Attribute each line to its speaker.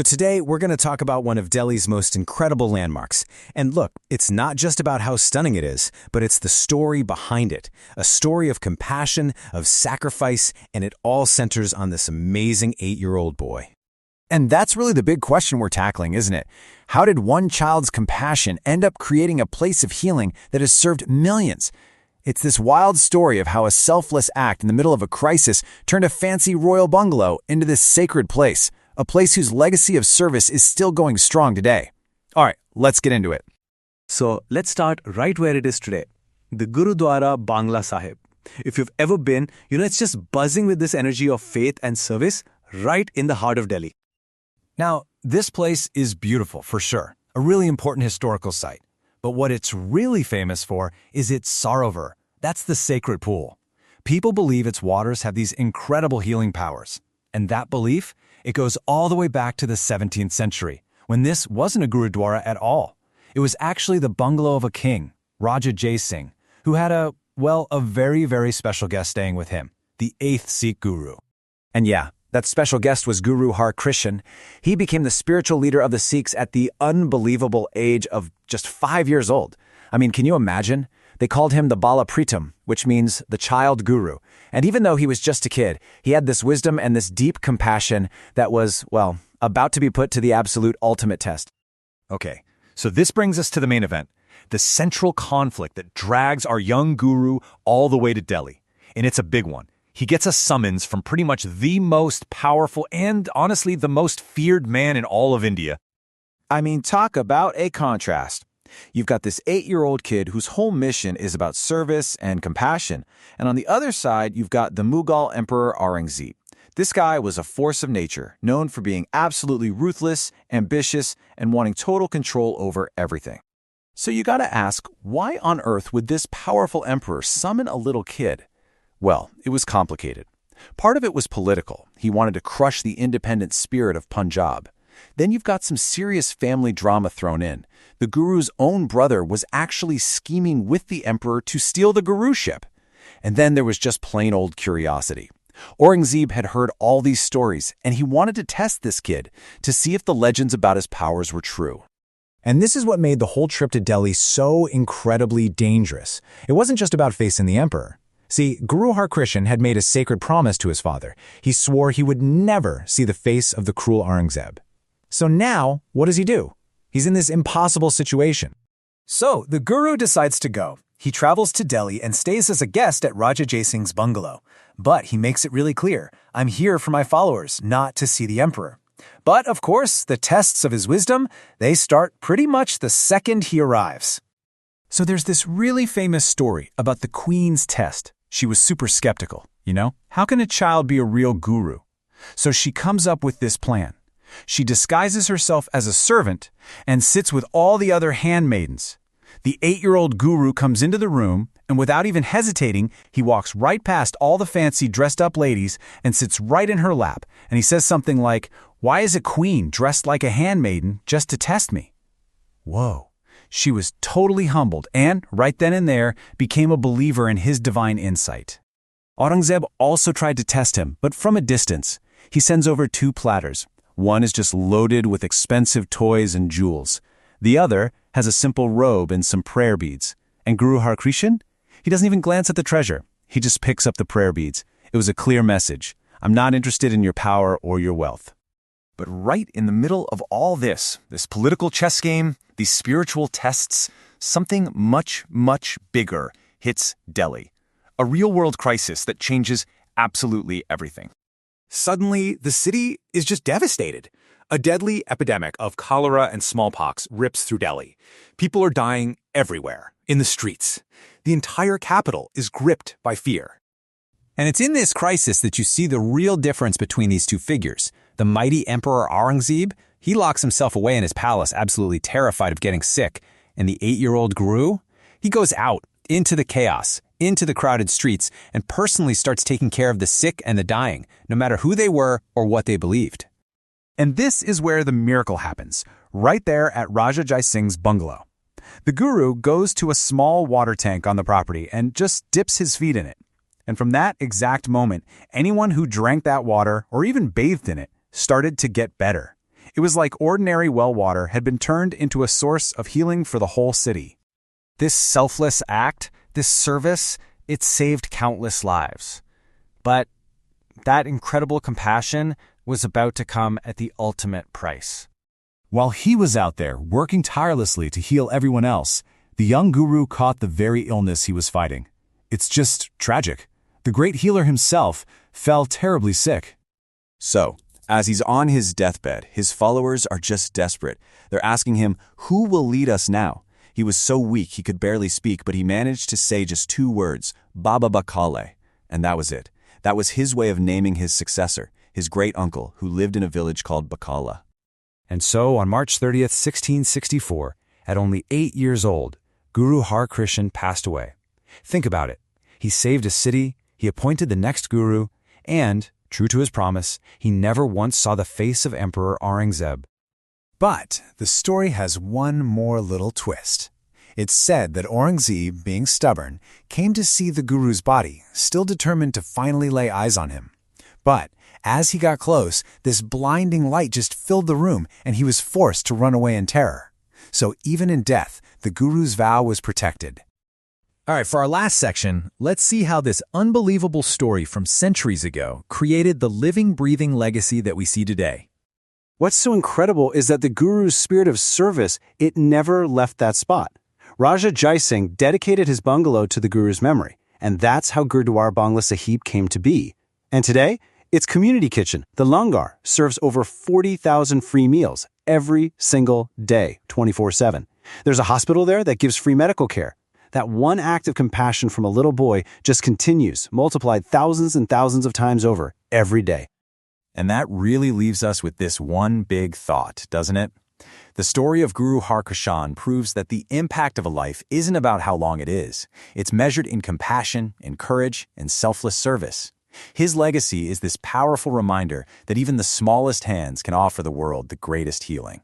Speaker 1: So today, we're going to talk about one of Delhi's most incredible landmarks. And look, it's not just about how stunning it is, but it's the story behind it. A story of compassion, of sacrifice, and it all centers on this amazing 8-year-old boy.
Speaker 2: And that's really the big question we're tackling, isn't it? How did one child's compassion end up creating a place of healing that has served millions? It's this wild story of how a selfless act in the middle of a crisis turned a fancy royal bungalow into this sacred place, a place whose legacy of service is still going strong today. All right, let's get into it.
Speaker 3: So let's start right where it is today, the Gurudwara Bangla Sahib. If you've ever been, it's just buzzing with this energy of faith and service right in the heart of Delhi.
Speaker 2: Now, this place is beautiful for sure, a really important historical site. But what it's really famous for is its Sarovar. That's the sacred pool. People believe its waters have these incredible healing powers. And that belief, it goes all the way back to the 17th century, when this wasn't a Gurudwara at all. It was actually the bungalow of a king, Raja Jai Singh, who had a very, very special guest staying with him, the 8th Sikh Guru. And yeah, that special guest was Guru Harikishan. He became the spiritual leader of the Sikhs at the unbelievable age of just 5 years old. I mean, can you imagine? They called him the Bala Pritam, which means the child guru. And even though he was just a kid, he had this wisdom and this deep compassion that was, about to be put to the absolute ultimate test.
Speaker 4: Okay, so this brings us to the main event, the central conflict that drags our young guru all the way to Delhi. And it's a big one. He gets a summons from pretty much the most powerful and, honestly, the most feared man in all of India.
Speaker 2: I mean, talk about a contrast. You've got this 8-year-old kid whose whole mission is about service and compassion. And on the other side, you've got the Mughal Emperor Aurangzeb. This guy was a force of nature, known for being absolutely ruthless, ambitious, and wanting total control over everything. So you gotta ask, why on earth would this powerful emperor summon a little kid? Well, it was complicated. Part of it was political. He wanted to crush the independent spirit of Punjab. Then you've got some serious family drama thrown in. The guru's own brother was actually scheming with the emperor to steal the guruship. And then there was just plain old curiosity. Aurangzeb had heard all these stories, and he wanted to test this kid to see if the legends about his powers were true.
Speaker 1: And this is what made the whole trip to Delhi so incredibly dangerous. It wasn't just about facing the emperor. See, Guru Harikishan had made a sacred promise to his father. He swore he would never see the face of the cruel Aurangzeb. So now, what does he do? He's in this impossible situation.
Speaker 5: So, the guru decides to go. He travels to Delhi and stays as a guest at Raja Jai Singh's bungalow. But he makes it really clear, I'm here for my followers, not to see the emperor. But, of course, the tests of his wisdom, they start pretty much the second he arrives.
Speaker 2: So there's this really famous story about the queen's test. She was super skeptical, How can a child be a real guru? So she comes up with this plan. She disguises herself as a servant and sits with all the other handmaidens. The 8-year-old guru comes into the room, and without even hesitating, he walks right past all the fancy dressed-up ladies and sits right in her lap, and he says something like, "Why is a queen dressed like a handmaiden just to test me?" Whoa. She was totally humbled and, right then and there, became a believer in his divine insight. Aurangzeb also tried to test him, but from a distance. He sends over 2 platters. One is just loaded with expensive toys and jewels. The other has a simple robe and some prayer beads. And Guru Harikishan? He doesn't even glance at the treasure. He just picks up the prayer beads. It was a clear message. I'm not interested in your power or your wealth.
Speaker 4: But right in the middle of all this political chess game, these spiritual tests, something much, much bigger hits Delhi. A real-world crisis that changes absolutely everything.
Speaker 6: Suddenly, the city is just devastated. A deadly epidemic of cholera and smallpox rips through Delhi. People are dying everywhere, in the streets. The entire capital is gripped by fear.
Speaker 1: And it's in this crisis that you see the real difference between these two figures. The mighty Emperor Aurangzeb, he locks himself away in his palace, absolutely terrified of getting sick. And the 8-year-old Guru, he goes out into the chaos, into the crowded streets, and personally starts taking care of the sick and the dying, no matter who they were or what they believed.
Speaker 2: And this is where the miracle happens, right there at Raja Jai Singh's bungalow. The guru goes to a small water tank on the property and just dips his feet in it. And from that exact moment, anyone who drank that water or even bathed in it started to get better. It was like ordinary well water had been turned into a source of healing for the whole city. This selfless act, this service, it saved countless lives. But that incredible compassion was about to come at the ultimate price.
Speaker 5: While he was out there working tirelessly to heal everyone else, the young guru caught the very illness he was fighting. It's just tragic. The great healer himself fell terribly sick.
Speaker 7: So, as he's on his deathbed, his followers are just desperate. They're asking him, who will lead us now? He was so weak he could barely speak, but he managed to say just 2 words, Baba Bakale, and that was it. That was his way of naming his successor, his great-uncle, who lived in a village called Bakala.
Speaker 2: And so, on March 30th, 1664, at only 8 years old, Guru Harikishan passed away. Think about it. He saved a city, he appointed the next guru, and, true to his promise, he never once saw the face of Emperor Aurangzeb.
Speaker 5: But the story has one more little twist. It's said that Aurangzeb, being stubborn, came to see the guru's body, still determined to finally lay eyes on him. But as he got close, this blinding light just filled the room, and he was forced to run away in terror. So even in death, the guru's vow was protected.
Speaker 1: All right, for our last section, let's see how this unbelievable story from centuries ago created the living, breathing legacy that we see today.
Speaker 3: What's so incredible is that the Guru's spirit of service, it never left that spot. Raja Jai Singh dedicated his bungalow to the Guru's memory, and that's how Gurudwara Bangla Sahib came to be. And today, its community kitchen, the Langar, serves over 40,000 free meals every single day, 24/7. There's a hospital there that gives free medical care. That one act of compassion from a little boy just continues, multiplied thousands and thousands of times over every day.
Speaker 1: And that really leaves us with this one big thought, doesn't it? The story of Guru Harikishan proves that the impact of a life isn't about how long it is. It's measured in compassion, in courage, in selfless service. His legacy is this powerful reminder that even the smallest hands can offer the world the greatest healing.